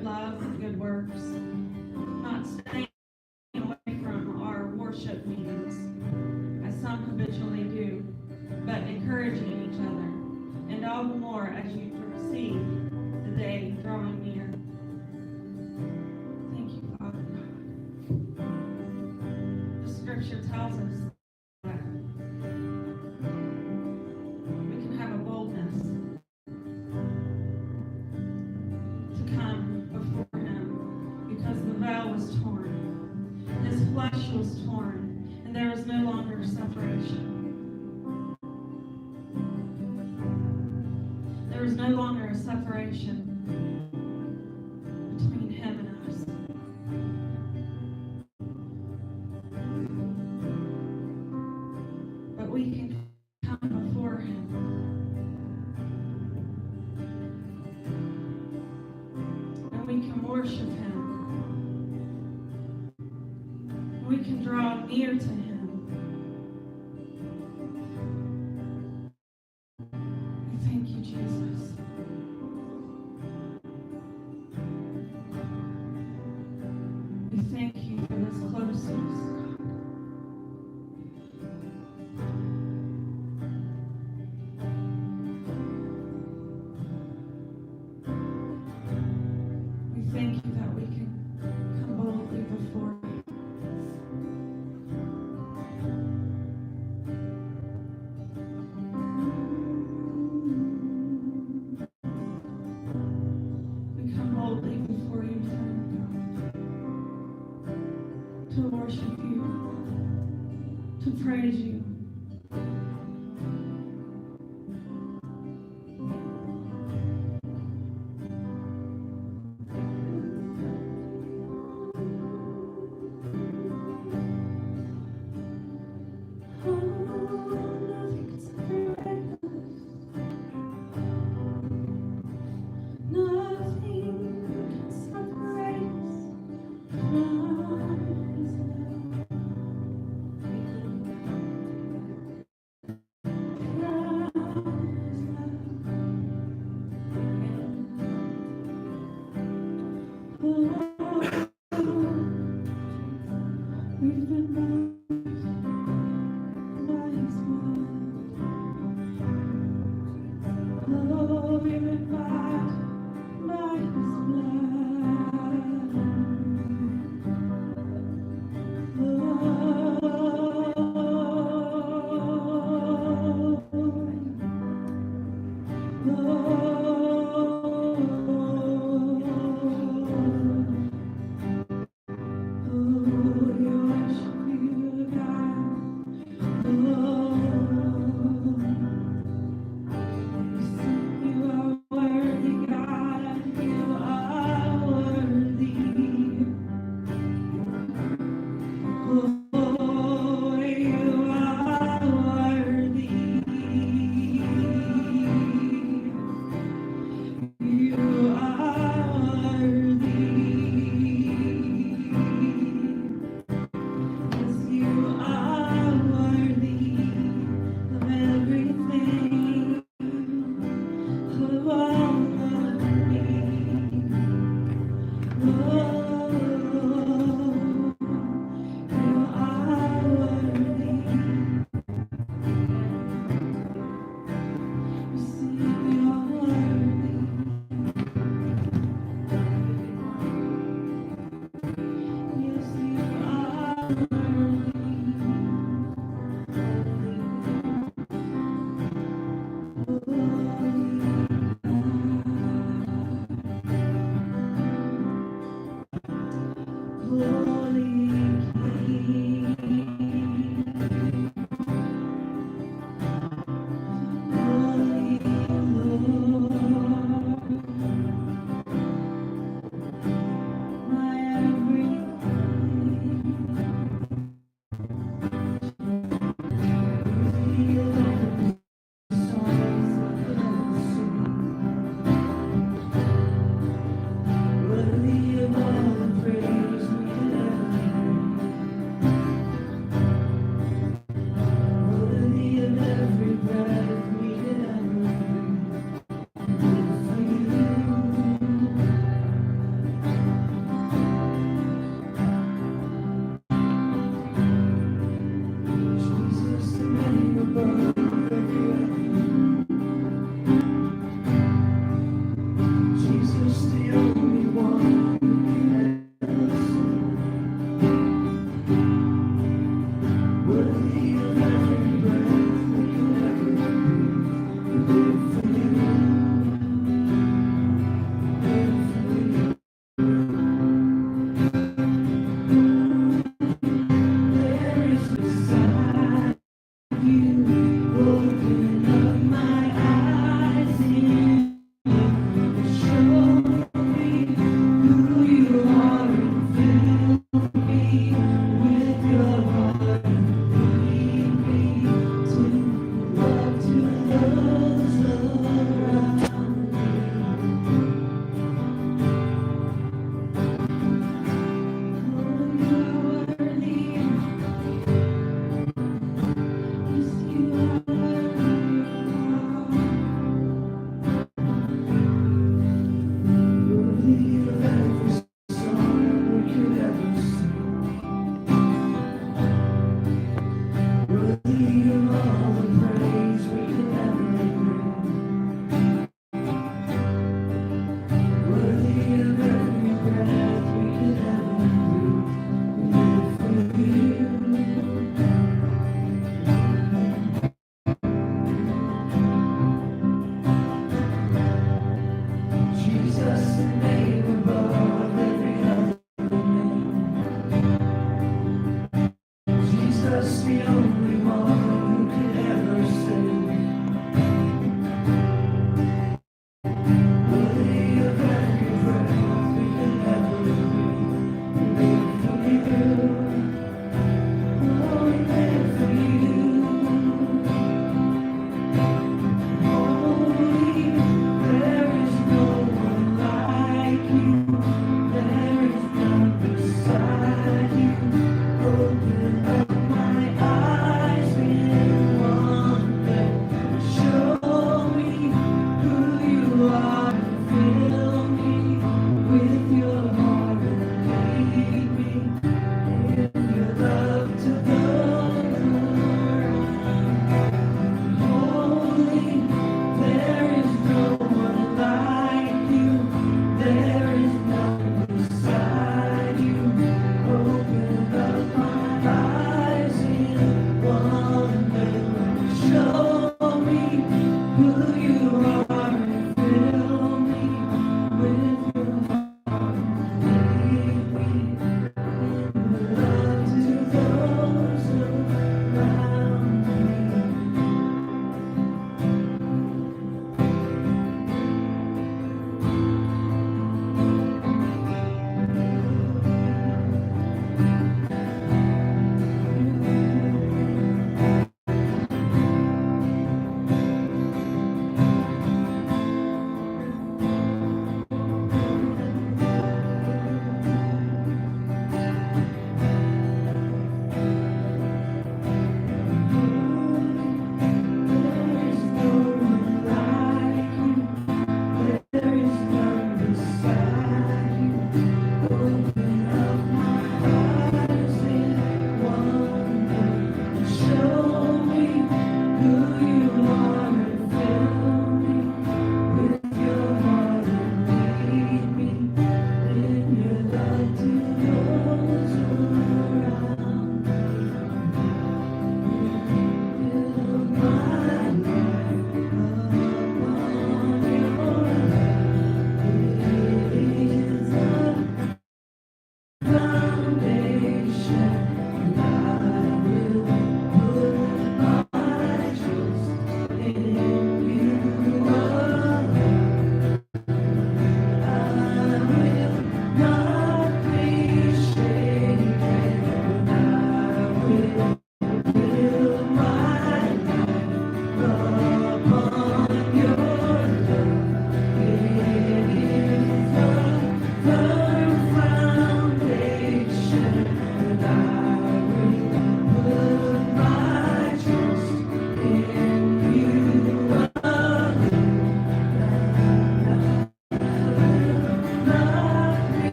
good love and good works, not staying away from our worship meetings, as some habitually do, but encouraging each other, and all the more as you see the day drawing near. Thank you, Father God. The scripture tells us that we can have a boldness to come before Him because the veil was torn. His flesh was torn, and there is no longer separation. There is no longer a separation between Him and us. But we can come before Him and we can worship Him. We can draw near to Him. We thank you, Jesus. We thank you for this closeness. We thank you that we can come boldly before you. We come boldly before you, God, to worship you, to praise you.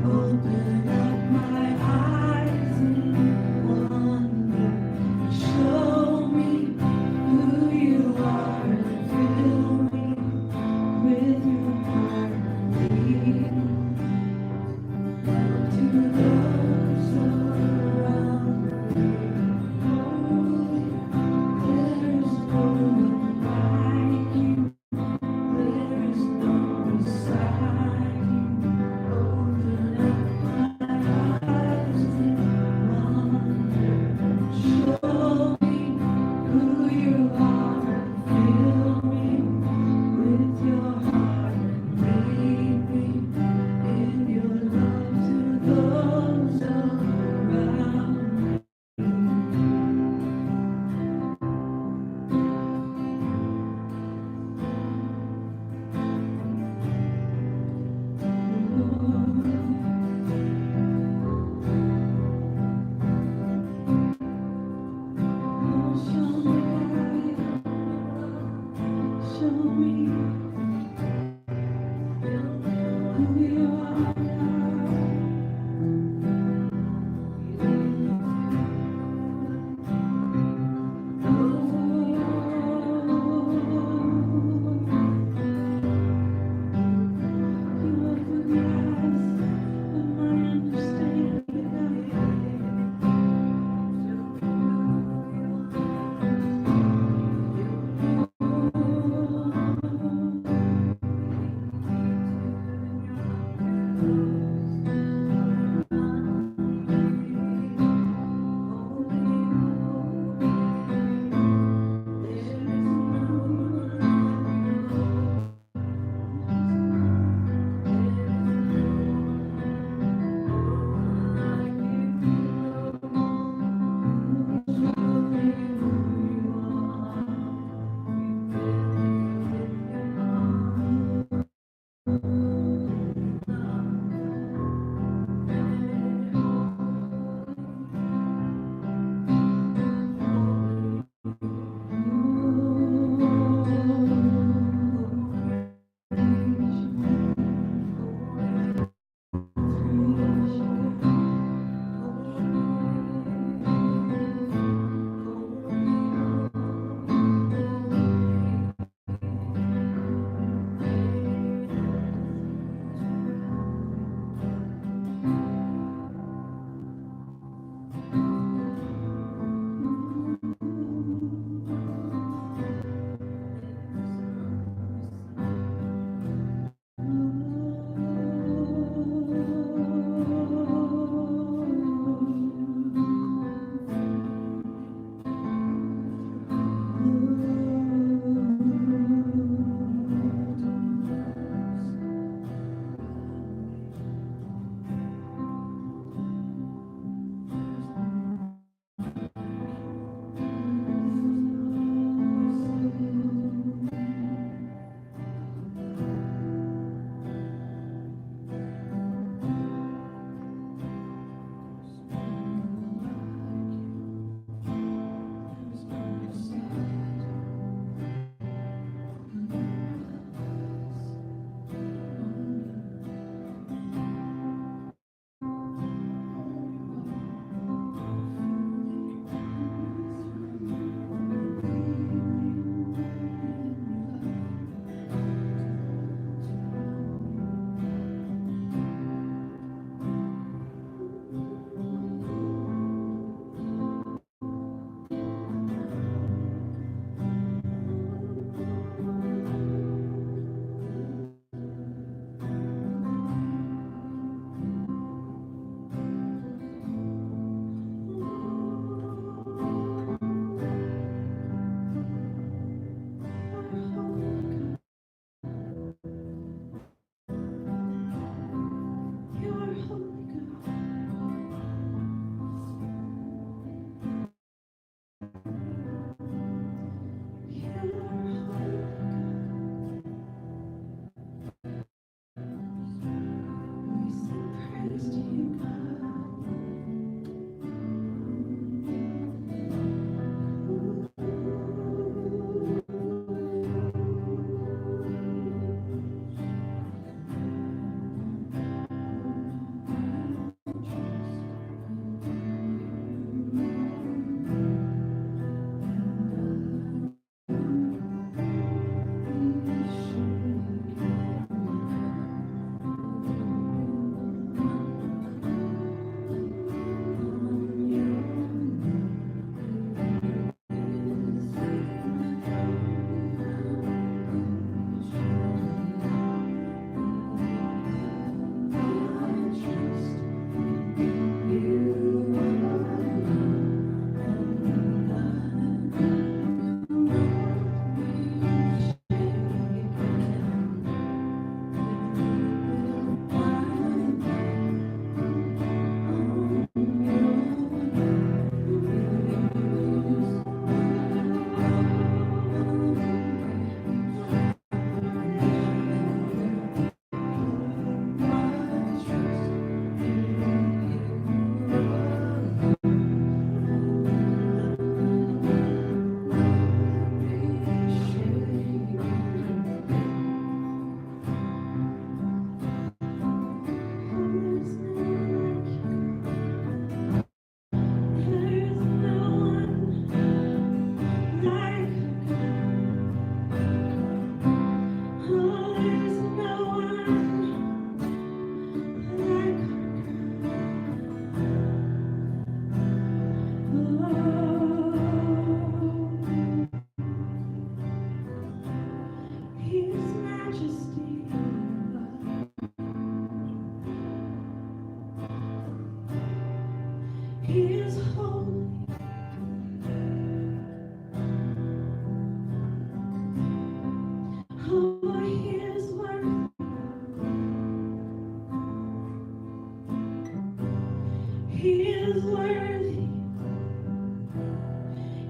Open up my eyes in wonder.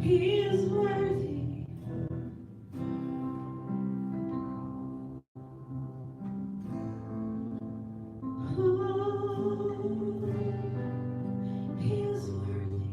He is worthy. He is worthy.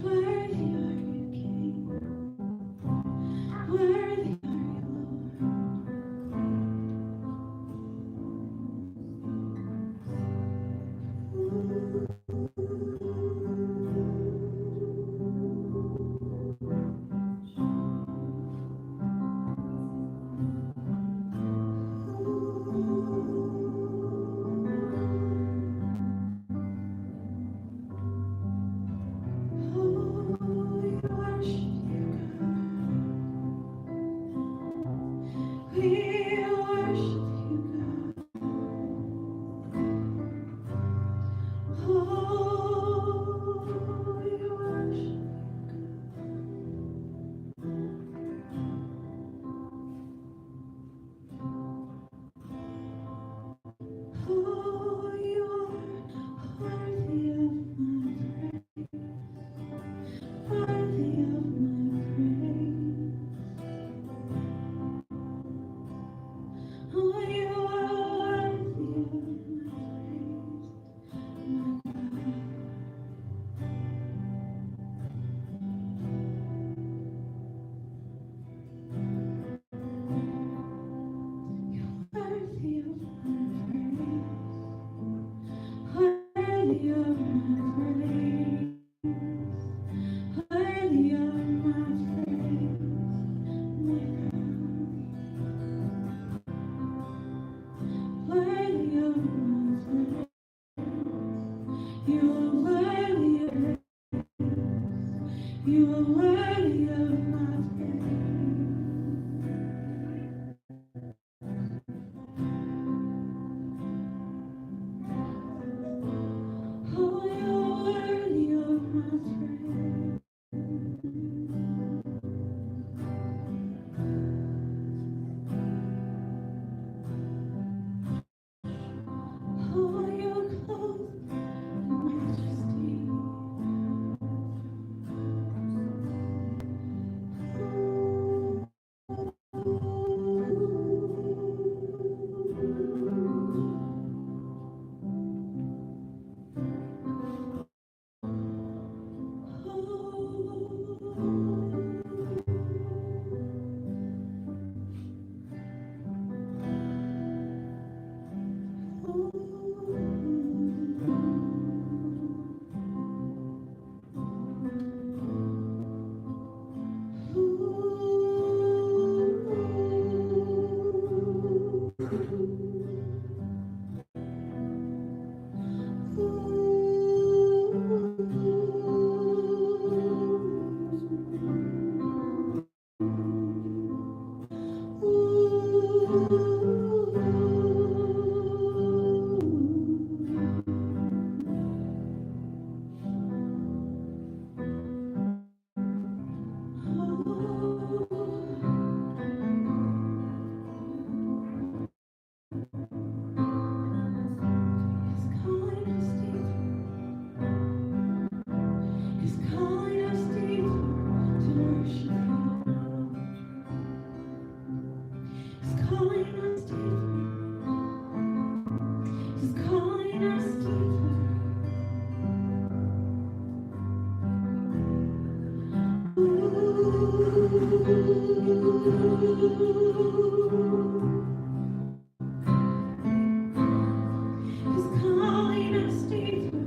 Worthy are you, King. Worthy are you, we worship you, God. Oh, we worship you. Oh, you are worthy of my praise, worthy of my praise. Oh, you are worthy of my worthy of my praise, worthy of my praise, worthy of my praise, my God, worthy of my praise. You are worthy of it. You are worthy of my praise. Oh, you are worthy of my praise. Oh, you are clothed in majesty. He's calling us deeper to worship Him. He's calling us deeper. He's calling us deeper. He's calling us deeper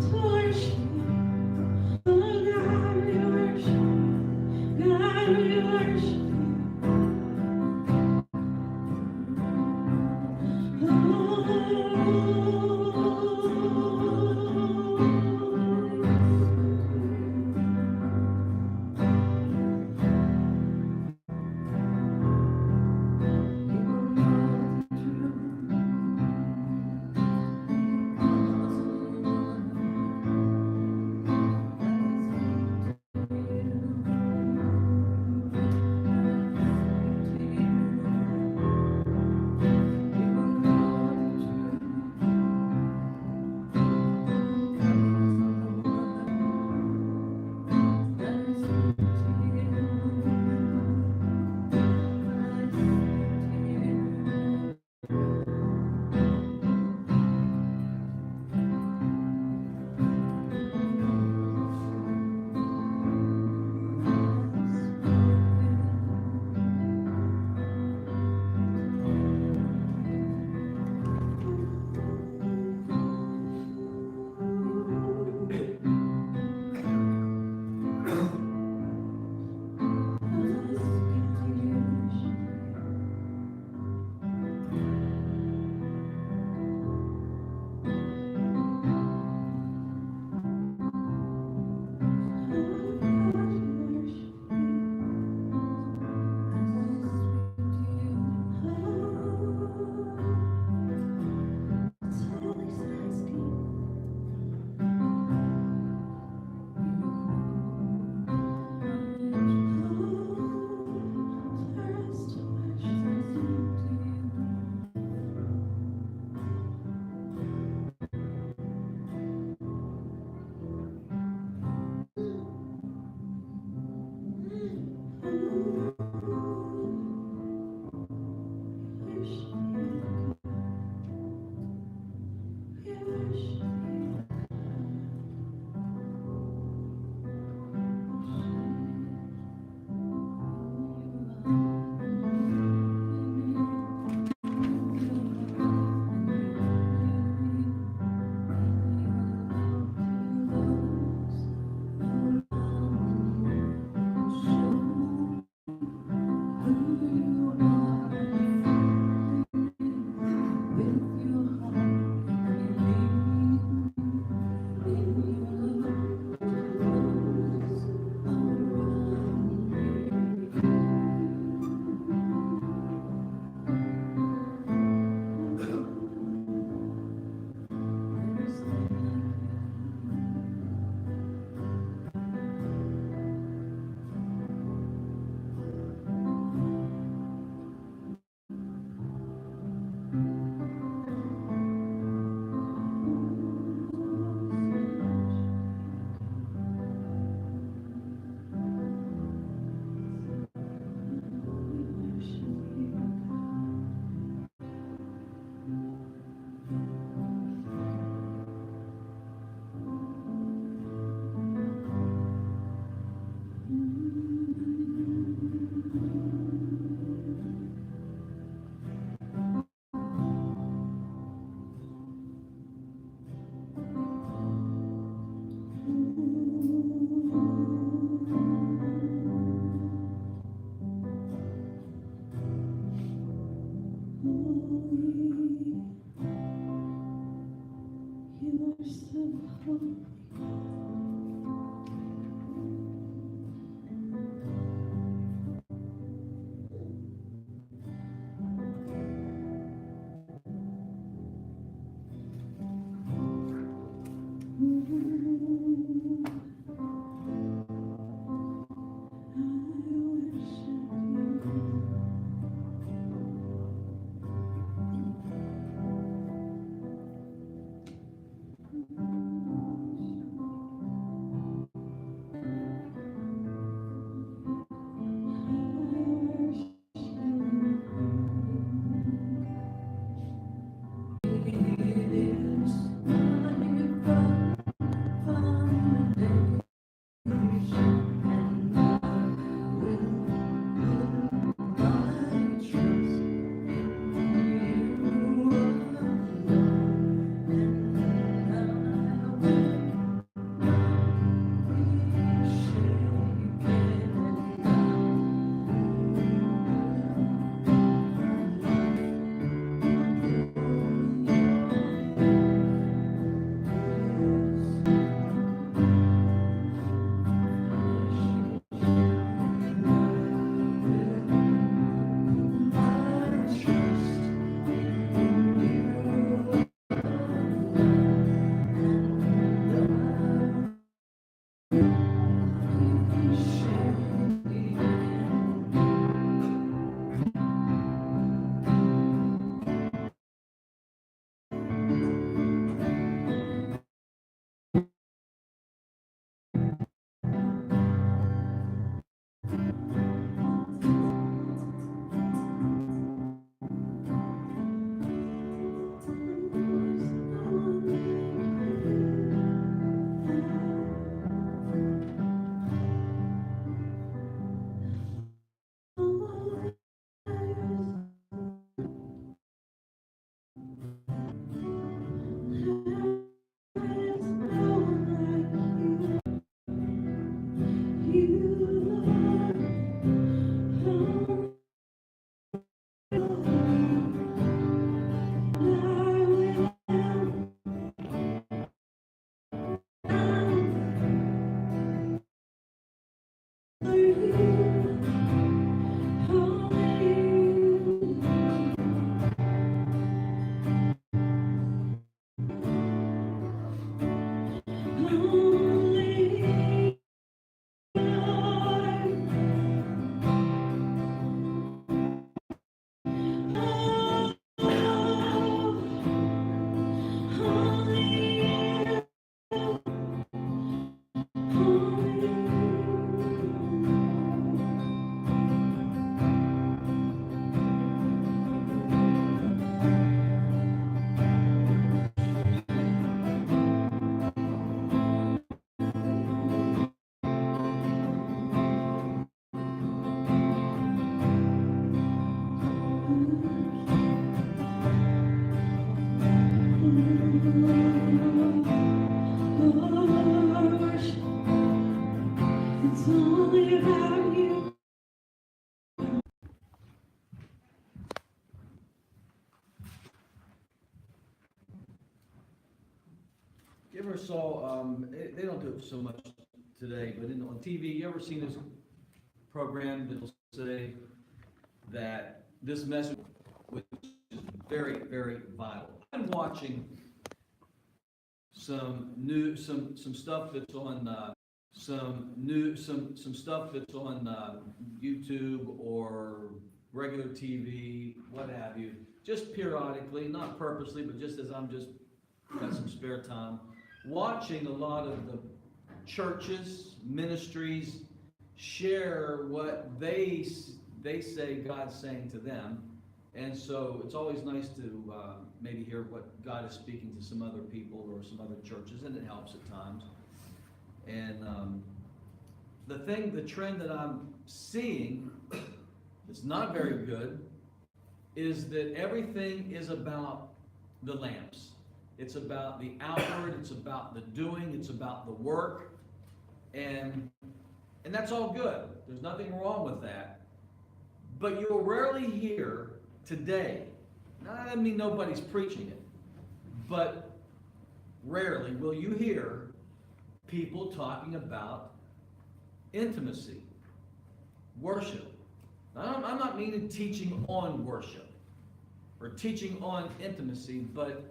to worship Him. Oh God, we worship You. ever saw, they don't do it so much today, but on TV, you ever seen this program that'll say that this message, which is very, very vital. I've been watching some stuff that's on some stuff that's on YouTube or regular TV, what have you, just periodically, not purposely, but just as I'm just got some spare time, watching a lot of the churches, ministries share what they say God's saying to them. And so it's always nice to maybe hear what God is speaking to some other people or some other churches, and it helps at times. And the trend that I'm seeing that's not very good is that everything is about the lamps. It's about the outward, it's about the doing, it's about the work, and that's all good. There's nothing wrong with that. But you'll rarely hear today, now that doesn't mean nobody's preaching it, but rarely will you hear people talking about intimacy, worship. Now, I'm not meaning teaching on worship or teaching on intimacy, but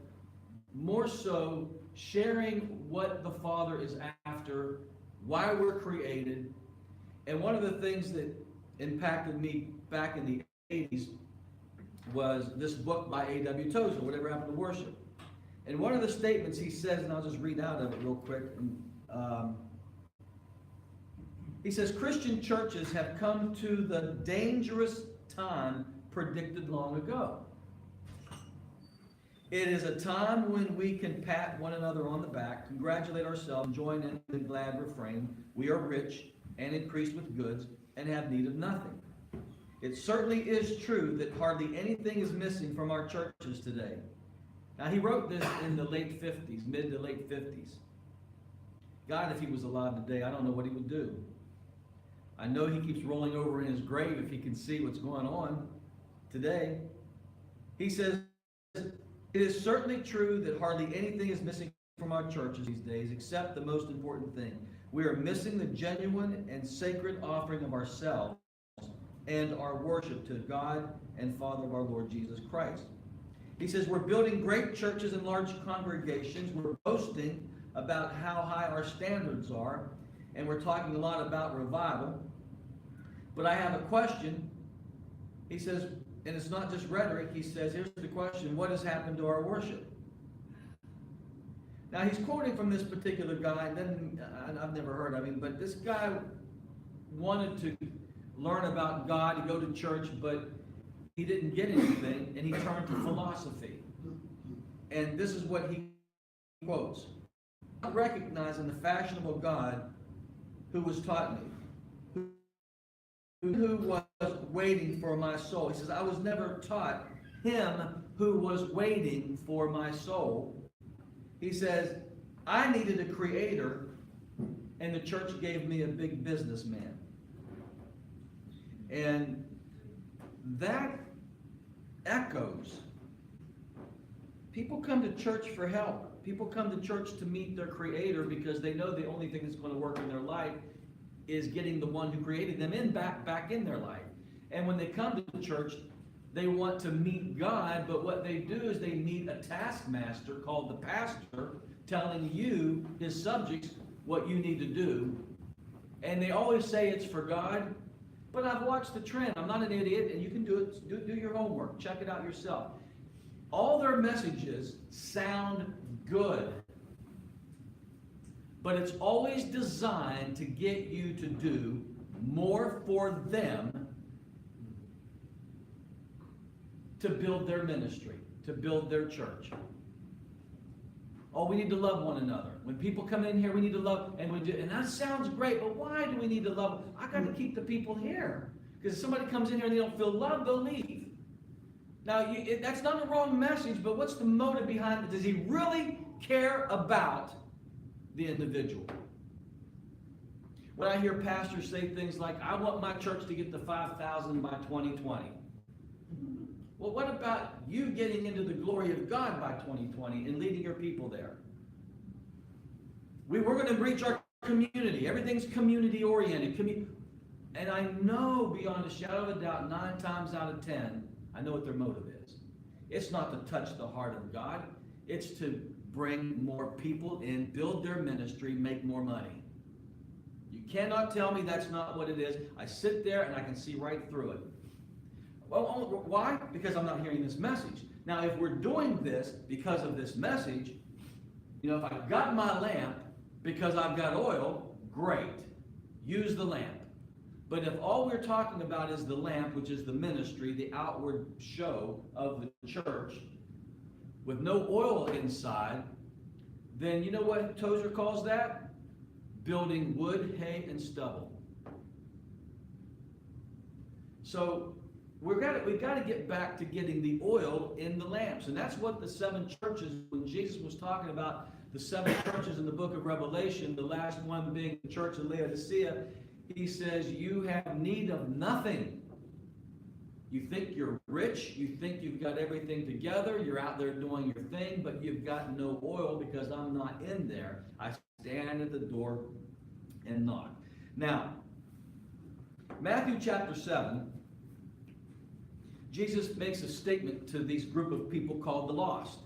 more so sharing what the Father is after, why we're created. And one of the things that impacted me back in the 80s was this book by A.W. Tozer, Whatever Happened to Worship. And one of the statements he says, and I'll just read out of it real quick. He says, Christian churches have come to the dangerous time predicted long ago. It is a time when we can pat one another on the back, congratulate ourselves, and join in the glad refrain, we are rich and increased with goods and have need of nothing. It certainly is true that hardly anything is missing from our churches today. Now, he wrote this in the late 50s, mid to late 50s. God, if he was alive today, I don't know what he would do. I know he keeps rolling over in his grave if he can see what's going on today. He says, it is certainly true that hardly anything is missing from our churches these days except the most important thing. We are missing the genuine and sacred offering of ourselves and our worship to God and Father of our Lord Jesus Christ. He says, we're building great churches and large congregations. We're boasting about how high our standards are, and we're talking a lot about revival. But I have a question. He says, and it's not just rhetoric. He says, here's the question, what has happened to our worship? Now, he's quoting from this particular guy, and I've never heard of him, but this guy wanted to learn about God, to go to church, but he didn't get anything, and he turned to philosophy. And this is what he quotes. Not recognizing the fashionable God who was taught me, who was waiting for my soul. He says, I was never taught him who was waiting for my soul. He says, I needed a creator, and the church gave me a big businessman. And that echoes. People come to church for help. People come to church to meet their creator because they know the only thing that's going to work in their life is getting the one who created them back in their life. And when they come to church, they want to meet God, but what they do is they meet a taskmaster called the pastor telling you, his subjects, what you need to do. And they always say it's for God, but I've watched the trend. I'm not an idiot, and you can do it. Do your homework. Check it out yourself. All their messages sound good, but it's always designed to get you to do more for them to build their ministry, to build their church. Oh, we need to love one another. When people come in here, we need to love, and we do, and that sounds great, but why do we need to love? I got to keep the people here. Because if somebody comes in here and they don't feel loved, they'll leave. Now, that's not a wrong message, but what's the motive behind it? Does he really care about the individual? When I hear pastors say things like, I want my church to get to 5,000 by 2020. Well, what about you getting into the glory of God by 2020 and leading your people there? We're going to reach our community. Everything's community oriented. And I know beyond a shadow of a doubt, 9 times out of 10, I know what their motive is. It's not to touch the heart of God. It's to bring more people in, build their ministry, make more money. You cannot tell me that's not what it is. I sit there and I can see right through it. Well, why? Because I'm not hearing this message. Now, if we're doing this because of this message, if I've got my lamp because I've got oil, great. Use the lamp. But if all we're talking about is the lamp, which is the ministry, the outward show of the church, with no oil inside, then you know what Tozer calls that? Building wood, hay, and stubble. So we've got to get back to getting the oil in the lamps. And that's what the 7 churches, when Jesus was talking about the 7 churches in the book of Revelation, the last one being the church of Laodicea, he says, you have need of nothing. You think you're rich, you think you've got everything together, you're out there doing your thing, but you've got no oil because I'm not in there. I stand at the door and knock. Now, Matthew chapter 7, Jesus makes a statement to these group of people called the lost.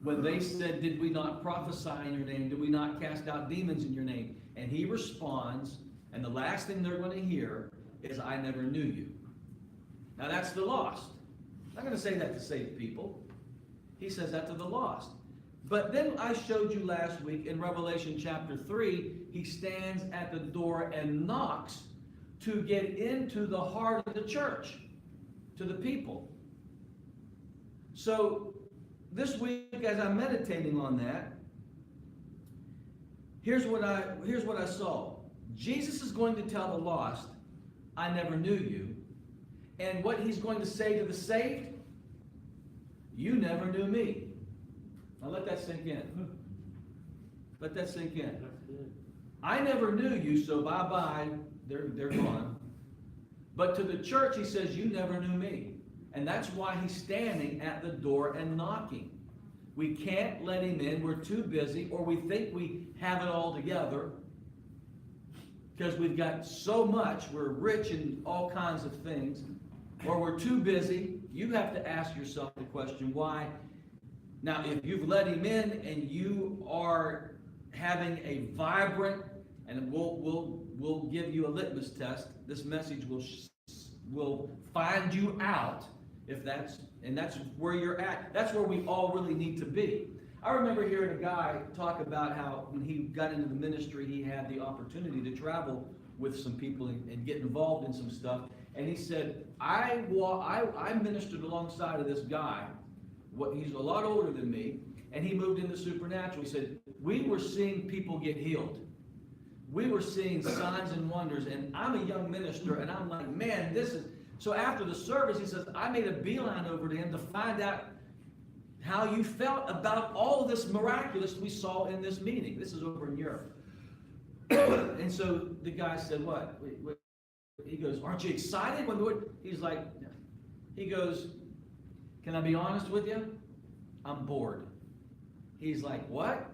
When they said, did we not prophesy in your name? Did we not cast out demons in your name? And he responds, and the last thing they're going to hear is, I never knew you. Now that's the lost. I'm not going to say that to saved people. He says that to the lost. But then I showed you last week in Revelation chapter 3, he stands at the door and knocks to get into the heart of the church, to the people. So this week, as I'm meditating on that, here's what I saw. Jesus is going to tell the lost, I never knew you. And what he's going to say to the saved, you never knew me. Now let that sink in. Let that sink in. I never knew you, so bye-bye, they're gone. But to the church, he says, you never knew me. And that's why he's standing at the door and knocking. We can't let him in. We're too busy, or we think we have it all together because we've got so much. We're rich in all kinds of things, or we're too busy. You have to ask yourself the question, why? Now, if you've let him in and you are having a vibrant, and we'll give you a litmus test. This message will find you out if that's where you're at. That's where we all really need to be. I remember hearing a guy talk about how when he got into the ministry, he had the opportunity to travel with some people and get involved in some stuff. And he said, I ministered alongside of this guy. He's a lot older than me, and he moved into supernatural. He said, we were seeing people get healed. We were seeing signs and wonders, and I'm a young minister, and I'm like, man, this is... So after the service, he says, I made a beeline over to him to find out how you felt about all this miraculous we saw in this meeting. This is over in Europe. And so the guy said, what? He goes, aren't you excited? He's like, no. He goes, can I be honest with you? I'm bored. He's like, what?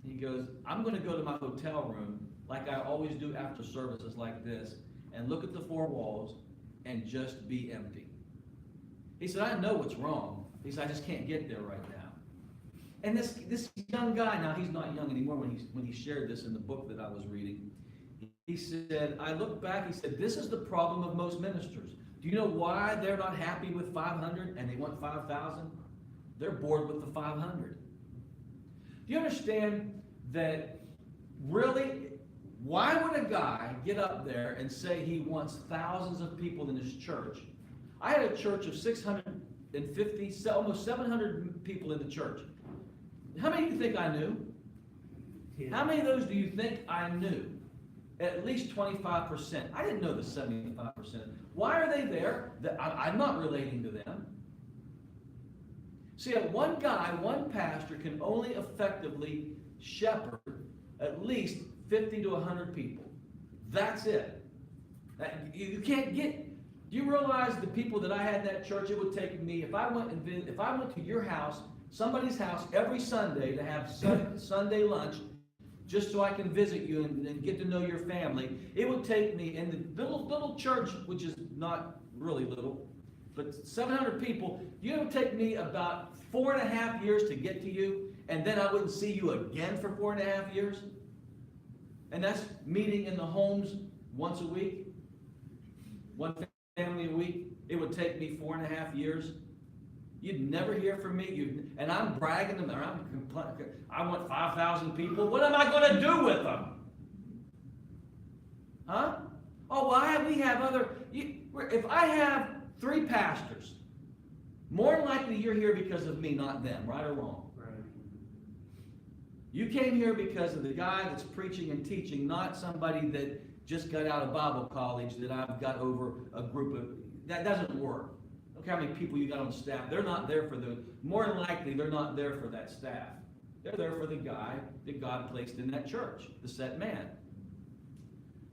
He goes, I'm going to go to my hotel room like I always do after services like this and look at the 4 walls and just be empty. He said, I know what's wrong. He said, I just can't get there right now. And this young guy, now he's not young anymore when he shared this in the book that I was reading, he said, I look back, he said, this is the problem of most ministers. Do you know why they're not happy with 500 and they want 5,000? They're bored with the 500. Do you understand that really, why would a guy get up there and say he wants thousands of people in his church? I had a church of 650, almost 700 people in the church. How many do you think I knew? Yeah. How many of those do you think I knew? At least 25%. I didn't know the 75%. Why are they there? I'm not relating to them. See, one guy, one pastor can only effectively shepherd at least 50 to 100 people. That's it. You can't get... Do you realize the people that I had in that church, it would take me, if I went to your house, somebody's house every Sunday to have Sunday lunch, just so I can visit you and get to know your family. It would take me, in the little church, which is not really little, but 700 people, it would take me about 4.5 years to get to you, and then I wouldn't see you again for 4.5 years. And that's meeting in the homes once a week, one family a week. It would take me 4.5 years. You'd never hear from me. And I'm bragging them. I want 5,000 people. What am I going to do with them? Huh? Oh, well, we have other. If I have 3 pastors, more than likely you're here because of me, not them, right or wrong. Right. You came here because of the guy that's preaching and teaching, not somebody that just got out of Bible college that I've got over a group of. That doesn't work. Look how many people you got on staff. They're not there for more than likely they're not there for that staff. They're there for the guy that God placed in that church, the set man.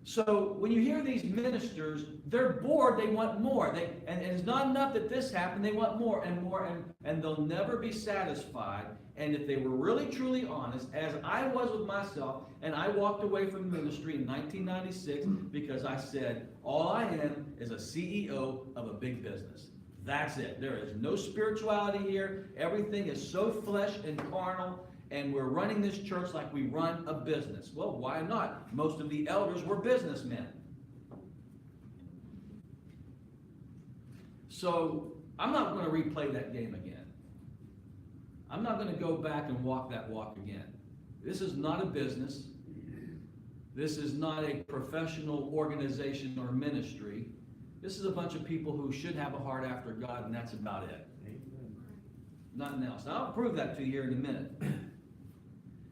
So when you hear these ministers, they're bored, they want more. And it's not enough that this happened, they want more and more, and they'll never be satisfied. And if they were really truly honest, as I was with myself, and I walked away from the ministry in 1996 because I said, all I am is a CEO of a big business. That's it. There is no spirituality here. Everything is so flesh and carnal, and we're running this church like we run a business. Well, why not? Most of the elders were businessmen. So I'm not going to replay that game again. I'm not going to go back and walk that walk again. This is not a business. This is not a professional organization or ministry. This is a bunch of people who should have a heart after God, and that's about it. Amen. Nothing else. Now, I'll prove that to you here in a minute.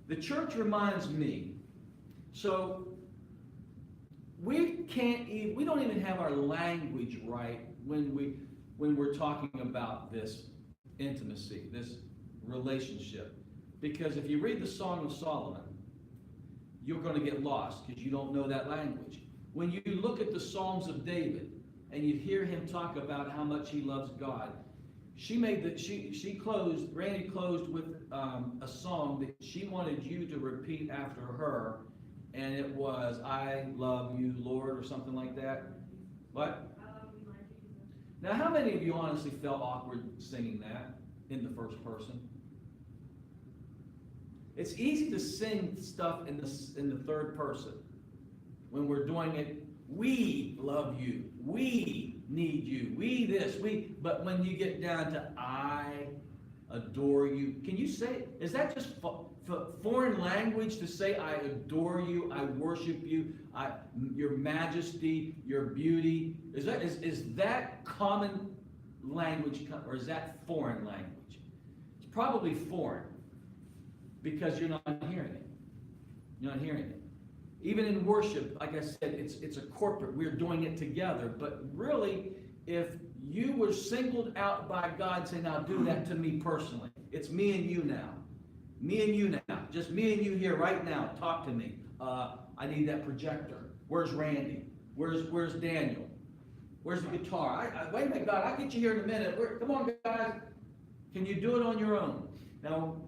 The church reminds me, so we don't even have our language right when we're talking about this intimacy, this relationship. Because if you read the Song of Solomon, you're going to get lost because you don't know that language. When you look at the Psalms of David and you hear him talk about how much he loves God, Randy closed with a song that she wanted you to repeat after her, and it was, I love you, Lord, or something like that. What? I love you, my Jesus. Now, how many of you honestly felt awkward singing that in the first person? It's easy to sing stuff in the third person when we're doing it. We love you. We need you. We this. We. But when you get down to I adore you, can you say? Is that just foreign language to say I adore you? I worship you. Your majesty, your beauty. Is that common language, or is that foreign language? It's probably foreign because you're not hearing it. You're not hearing it. Even in worship, like I said, it's a corporate. We're doing it together. But really, if you were singled out by God, say, now do that to me personally. It's me and you now. Me and you now. Just me and you here right now. Talk to me. I need that projector. Where's Randy? Where's Daniel? Where's the guitar? Wait a minute, God, I'll get you here in a minute. Come on, guys. Can you do it on your own? Now,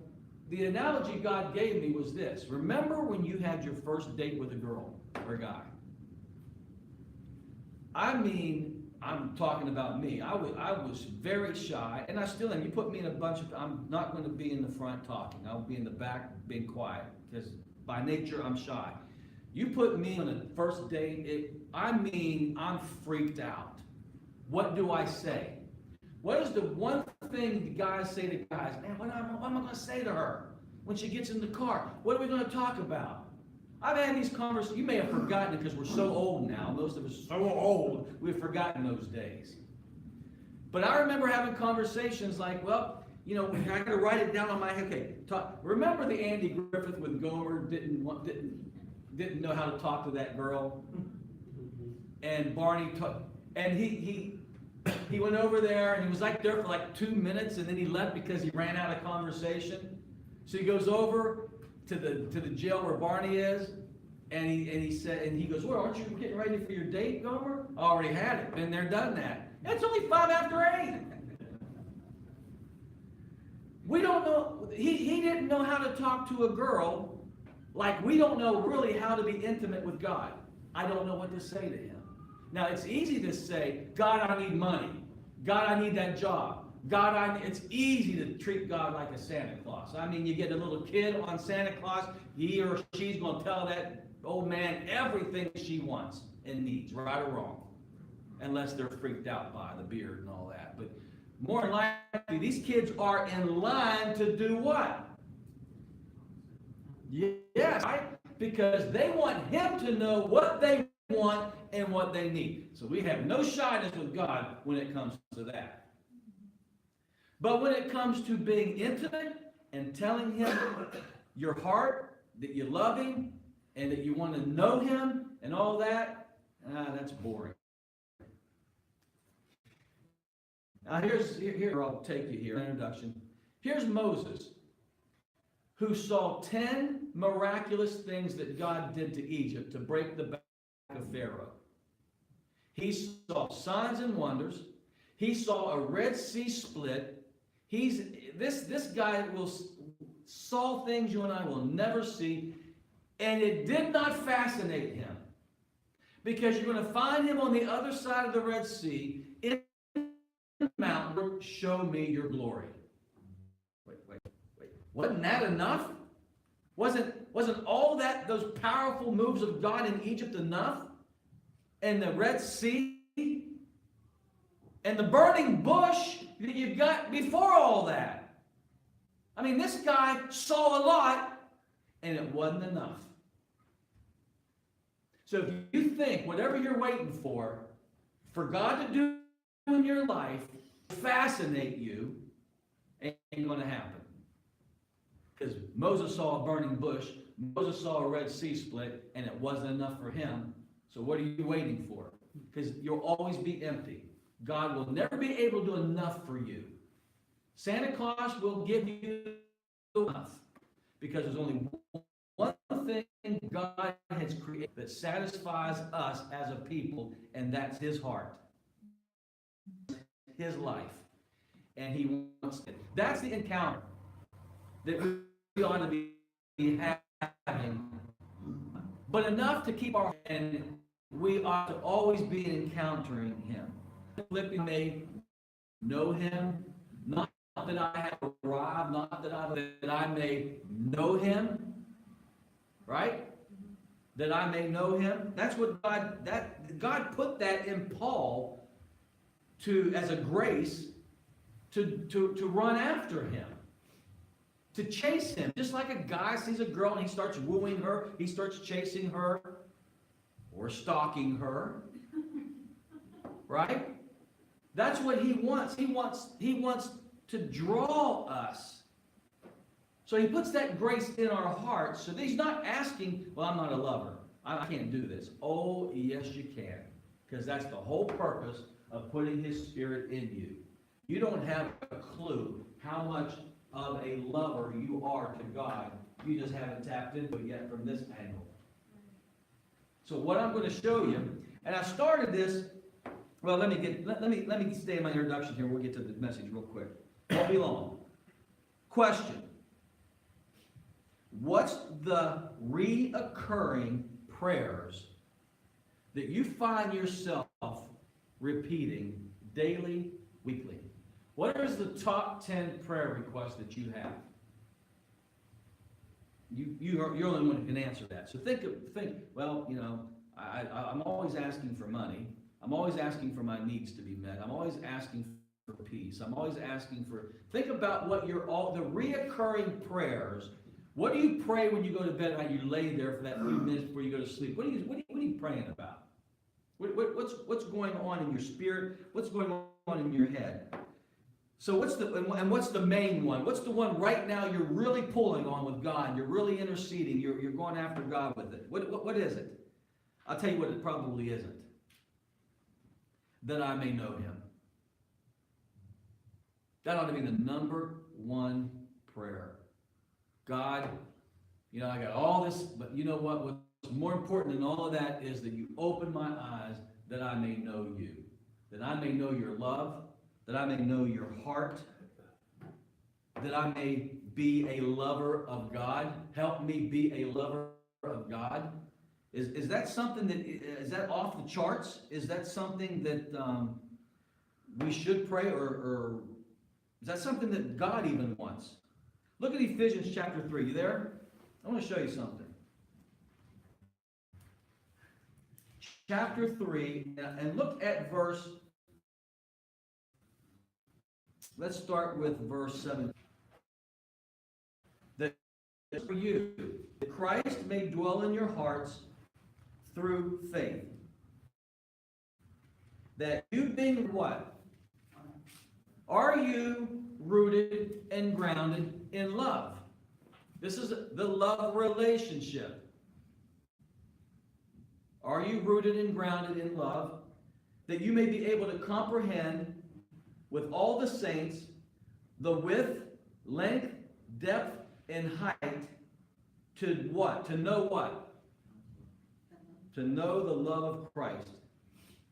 the analogy God gave me was this. Remember when you had your first date with a girl or a guy? I mean, I'm talking about me. I was very shy, and I still am. You put me in a bunch of, I'm not going to be in the front talking. I'll be in the back being quiet, because by nature I'm shy. You put me on a first date, I'm freaked out. What do I say? What is the one thing the guys say to guys? Man, what am I going to say to her when she gets in the car? What are we going to talk about? I've had these conversations. You may have forgotten it because we're so old now. Most of us are so old, we've forgotten those days. But I remember having conversations like, well, you know, I got to write it down on my head. Okay, remember the Andy Griffith when Gomer didn't know how to talk to that girl, and Barney and he went over there and he was like there for like 2 minutes, and then he left because he ran out of conversation. So he goes over to the jail where Barney is, and he goes, well, aren't you getting ready for your date, Gomer? I already had it. Been there, done that. It's only 8:05. We don't know. He didn't know how to talk to a girl Like we don't know really how to be intimate with God. I don't know what to say to him. Now, it's easy to say, God, I need money. God, I need that job. It's easy to treat God like a Santa Claus. I mean, you get a little kid on Santa Claus, he or she's going to tell that old man everything she wants and needs, right or wrong. Unless they're freaked out by the beard and all that. But more than likely, these kids are in line to do what? Yes, right? Because they want him to know what they want and what they need. So we have no shyness with God when it comes to that. But when it comes to being intimate and telling him your heart, that you love him, and that you want to know him and all that, that's boring. Now here I'll take you here, introduction. Here's Moses, who saw 10 miraculous things that God did to Egypt to break the back of Pharaoh. He saw signs and wonders. He saw a Red Sea split. This guy saw things you and I will never see, and it did not fascinate him, because you're going to find him on the other side of the Red Sea in the mountain. Show me your glory. Wait. Wasn't that enough? Wasn't all that, those powerful moves of God in Egypt enough? And the Red Sea? And the burning bush that you got before all that? I mean, this guy saw a lot, and it wasn't enough. So if you think whatever you're waiting for God to do in your life, fascinate you, ain't going to happen. Because Moses saw a burning bush, Moses saw a Red Sea split, and it wasn't enough for him. So what are you waiting for? Because you'll always be empty. God will never be able to do enough for you. Santa Claus will give you enough. Because there's only one thing God has created that satisfies us as a people, and that's his heart. His life. And he wants it. That's the encounter that we ought to be having. But enough to keep our, and we ought to always be encountering him. We may know him, not that I have arrived, not that I may know him, right? That I may know him. That's what God put that in Paul as a grace to run after him, to chase him. Just like a guy sees a girl and he starts wooing her, he starts chasing her or stalking her, right? That's what he wants. He wants to draw us. So he puts that grace in our hearts. So that he's not asking, well, I'm not a lover. I can't do this. Oh, yes, you can. Because that's the whole purpose of putting his Spirit in you. You don't have a clue how much of a lover you are to God. You just haven't tapped into it yet from this angle. So what I'm going to show you, and I started this, well, let me stay in my introduction here. We'll get to the message real quick. Won't be long. Question. What's the reoccurring prayers that you find yourself repeating daily, weekly? What is the top 10 prayer requests that you have? You're the only one who can answer that. So think, well, you know, I'm always asking for money. I'm always asking for my needs to be met. I'm always asking for peace. I'm always asking for, think about what the reoccurring prayers. What do you pray when you go to bed and you lay there for that few minutes before you go to sleep? What are you praying about? What's going on in your spirit? What's going on in your head? So what's the main one? What's the one right now you're really pulling on with God? You're really interceding. You're going after God with it. What is it? I'll tell you what it probably isn't. That I may know him. That ought to be the number one prayer. God, you know, I got all this, but you know what? What's more important than all of that is that you open my eyes that I may know you. That I may know your love. That I may know your heart. That I may be a lover of God. Help me be a lover of God. Is that something that, is that off the charts? Is that something that we should pray, or is that something that God even wants? Look at Ephesians chapter 3. You there? I want to show you something. Chapter 3, and look at verse, let's start with verse 7. That for you, that Christ may dwell in your hearts through faith. That you being what? Are you rooted and grounded in love? This is the love relationship. Are you rooted and grounded in love, that you may be able to comprehend with all the saints the width, length, depth, and height, to what? To know what? To know the love of Christ,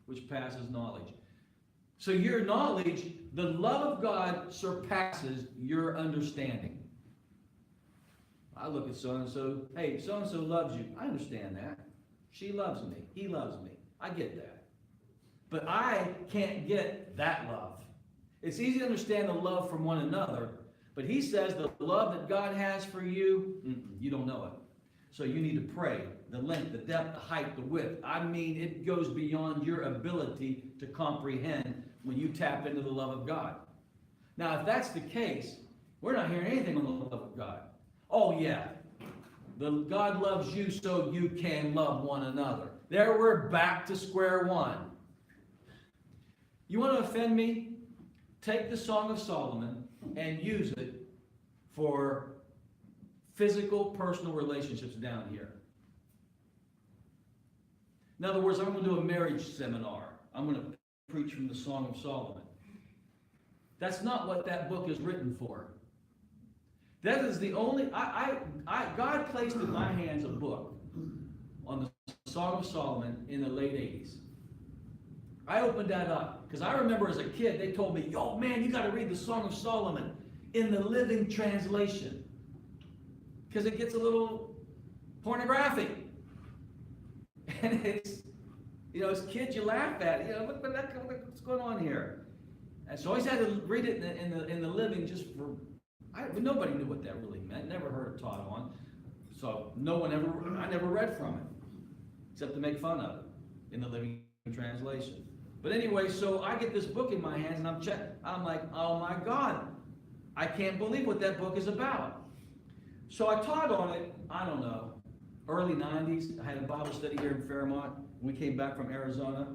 which passes knowledge. So your knowledge, the love of God surpasses your understanding. I look at so-and-so, hey, so-and-so loves you. I understand that. She loves me. He loves me. I get that. But I can't get that love. It's easy to understand the love from one another, but he says the love that God has for you, you don't know it. So you need to pray. The length, the depth, the height, the width. I mean, it goes beyond your ability to comprehend when you tap into the love of God. Now, if that's the case, we're not hearing anything on the love of God. Oh, yeah. God loves you so you can love one another. There we're back to square one. You want to offend me? Take the Song of Solomon and use it for physical, personal relationships down here. In other words, I'm going to do a marriage seminar. I'm going to preach from the Song of Solomon. That's not what that book is written for. That is the only, God placed in my hands a book on the Song of Solomon in the late 80s. I opened that up because I remember as a kid, they told me, yo, man, you got to read the Song of Solomon in the Living Translation because it gets a little pornographic. And it's, you know, as kids, you laugh at it. You know, look what's going on here. And so I always had to read it in the Living just for, nobody knew what that really meant. Never heard it taught on. So I never read from it, except to make fun of it in the Living Translation. But anyway, so I get this book in my hands and I'm like, oh my God, I can't believe what that book is about. So I taught on it, I don't know, early 90s. I had a Bible study here in Fairmont. We came back from Arizona,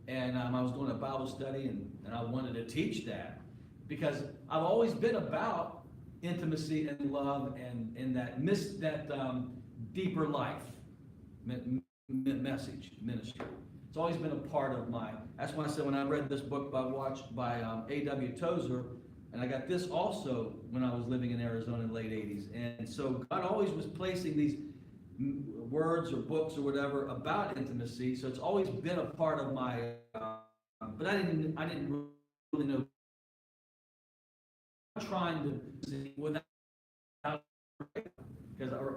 and I was doing a Bible study, and I wanted to teach that because I've always been about intimacy and love and in that deeper life message ministry. It's always been a part of that's why I said when I read this book by A.W. Tozer, and I got this also when I was living in Arizona in the late 80s. And so God always was placing these words or books or whatever about intimacy. So it's always been a part of my, but I didn't really know. I'm trying to see without,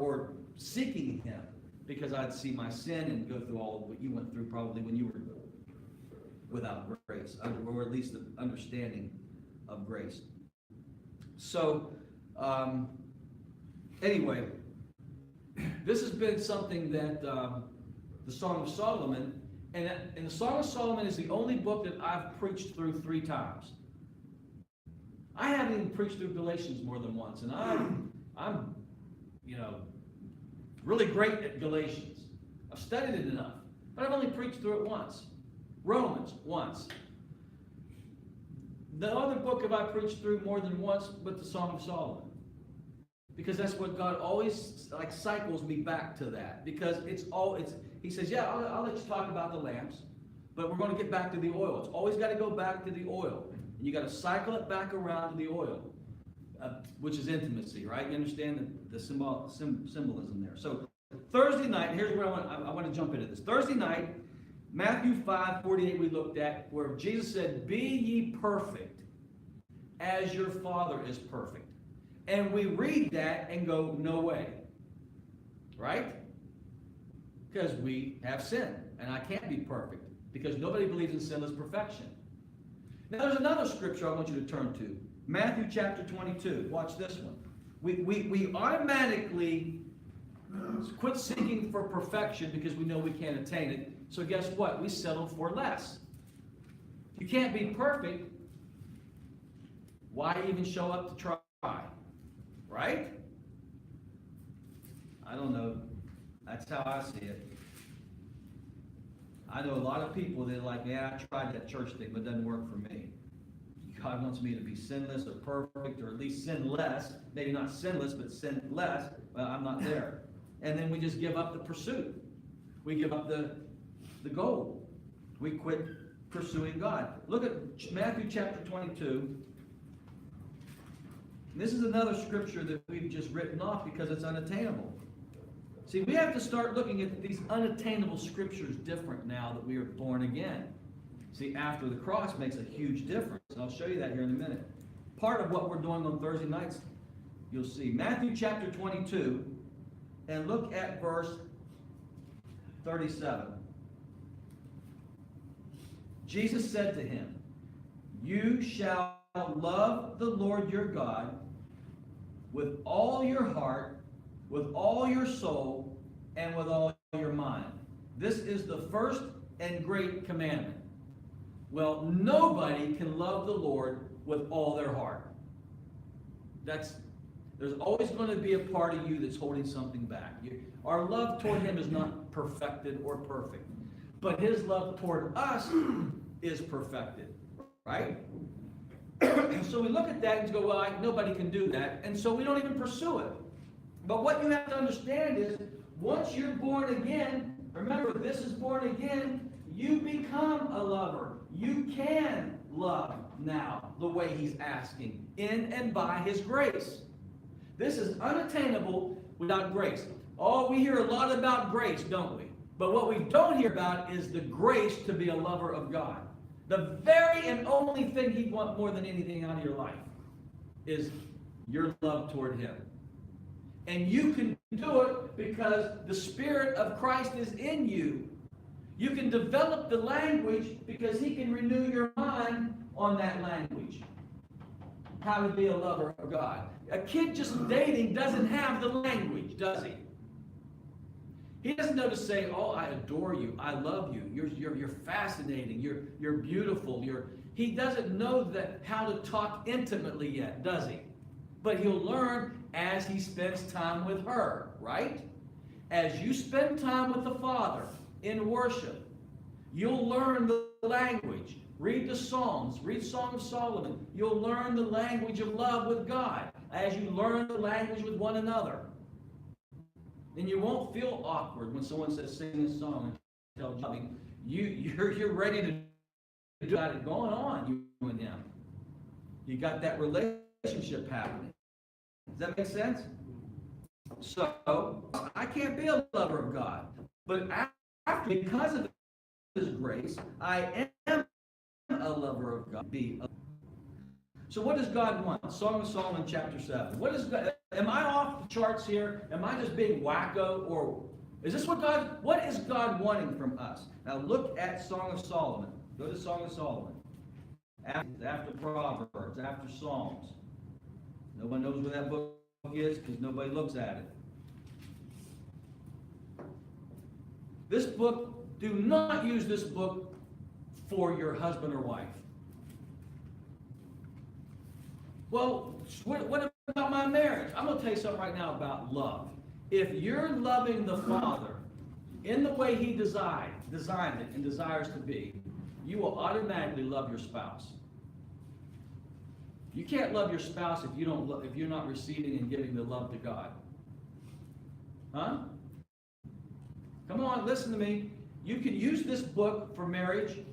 or seeking him, because I'd see my sin and go through all of what you went through probably when you were without grace, or at least the understanding of grace. So, anyway, this has been something that the Song of Solomon, and the Song of Solomon is the only book that I've preached through 3 times. I haven't even preached through Galatians more than once, and I'm really great at Galatians. I've studied it enough, but I've only preached through it once. Romans, once. The other book have I preached through more than once, but the Song of Solomon. Because that's what God always cycles me back to that. Because he says, yeah, I'll let you talk about the lamps, but we're going to get back to the oil. It's always got to go back to the oil. And you got to cycle it back around to the oil, which is intimacy, right? You understand the symbolism there. So Thursday night, here's where I want to jump into this. Thursday night, Matthew 5:48 we looked at, where Jesus said, be ye perfect as your Father is perfect. And we read that and go, no way. Right? Because we have sin, and I can't be perfect, because nobody believes in sinless perfection. Now there's another scripture I want you to turn to. Matthew chapter 22. Watch this one. We automatically quit seeking for perfection because we know we can't attain it. So guess what? We settle for less. You can't be perfect. Why even show up to try? Right? I don't know. That's how I see it. I know a lot of people that are like, yeah, I tried that church thing, but it doesn't work for me. God wants me to be sinless or perfect, or at least sin less. Maybe not sinless, but sin less. Well, I'm not there. And then we just give up the pursuit. We give up the goal. We quit pursuing God. Look at Matthew chapter 22. This is another scripture that we've just written off because it's unattainable. See, we have to start looking at these unattainable scriptures different now that we are born again. See, after the cross makes a huge difference. And I'll show you that here in a minute. Part of what we're doing on Thursday nights, you'll see. Matthew chapter 22, and look at verse 37. Jesus said to him, "You shall love the Lord your God with all your heart, with all your soul, and with all your mind. This is the first and great commandment." Well, nobody can love the Lord with all their heart. There's always going to be a part of you that's holding something back. Our love toward him is not perfected or perfect, but his love toward us is perfected, right? So we look at that and go, well, nobody can do that, and so we don't even pursue it. But what you have to understand is, once you're born again, remember, this is born again, you become a lover. You can love now the way he's asking, in and by his grace. This is unattainable without grace. Oh, we hear a lot about grace, don't we? But what we don't hear about is the grace to be a lover of God. The very and only thing he'd want more than anything out of your life is your love toward him. And you can do it because the Spirit of Christ is in you. You can develop the language because he can renew your mind on that language. How to be a lover of God. A kid just dating doesn't have the language, does he? He doesn't know to say, "Oh, I adore you. I love you. You're fascinating. You're beautiful. He doesn't know how to talk intimately yet, does he? But he'll learn as he spends time with her, right? As you spend time with the Father in worship, you'll learn the language. Read the Psalms. Read Song of Solomon. You'll learn the language of love with God as you learn the language with one another. And you won't feel awkward when someone says, "Sing this song," and tell Johnny, you're ready to do it going on, you and him. You got that relationship happening. Does that make sense? So, I can't be a lover of God. But because of his grace, I am a lover of God. So what does God want? Song of Solomon chapter 7. What is God? Am I off the charts here? Am I just being wacko? Or is this what is God wanting from us? Now look at Song of Solomon. Go to Song of Solomon. After Proverbs, after Psalms. No one knows where that book is because nobody looks at it. This book, do not use this book for your husband or wife. Well, what about my marriage? I'm going to tell you something right now about love. If you're loving the Father in the way he designed it and desires to be, you will automatically love your spouse. You can't love your spouse if you're not receiving and giving the love to God. Huh? Come on, listen to me. You can use this book for marriage,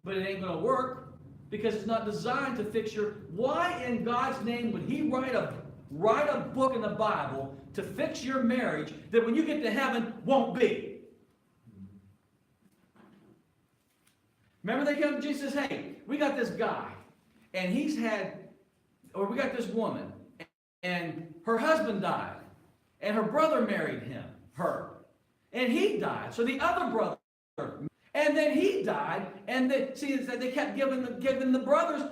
but it ain't going to work because it's not designed to fix your... Why in God's name would he write a book in the Bible to fix your marriage that when you get to heaven won't be? Remember they come to Jesus and says, "Hey, we got this guy, and we got this woman, and her husband died, and her brother married her, and he died. So the other brother, and then he died, and they kept giving the brothers.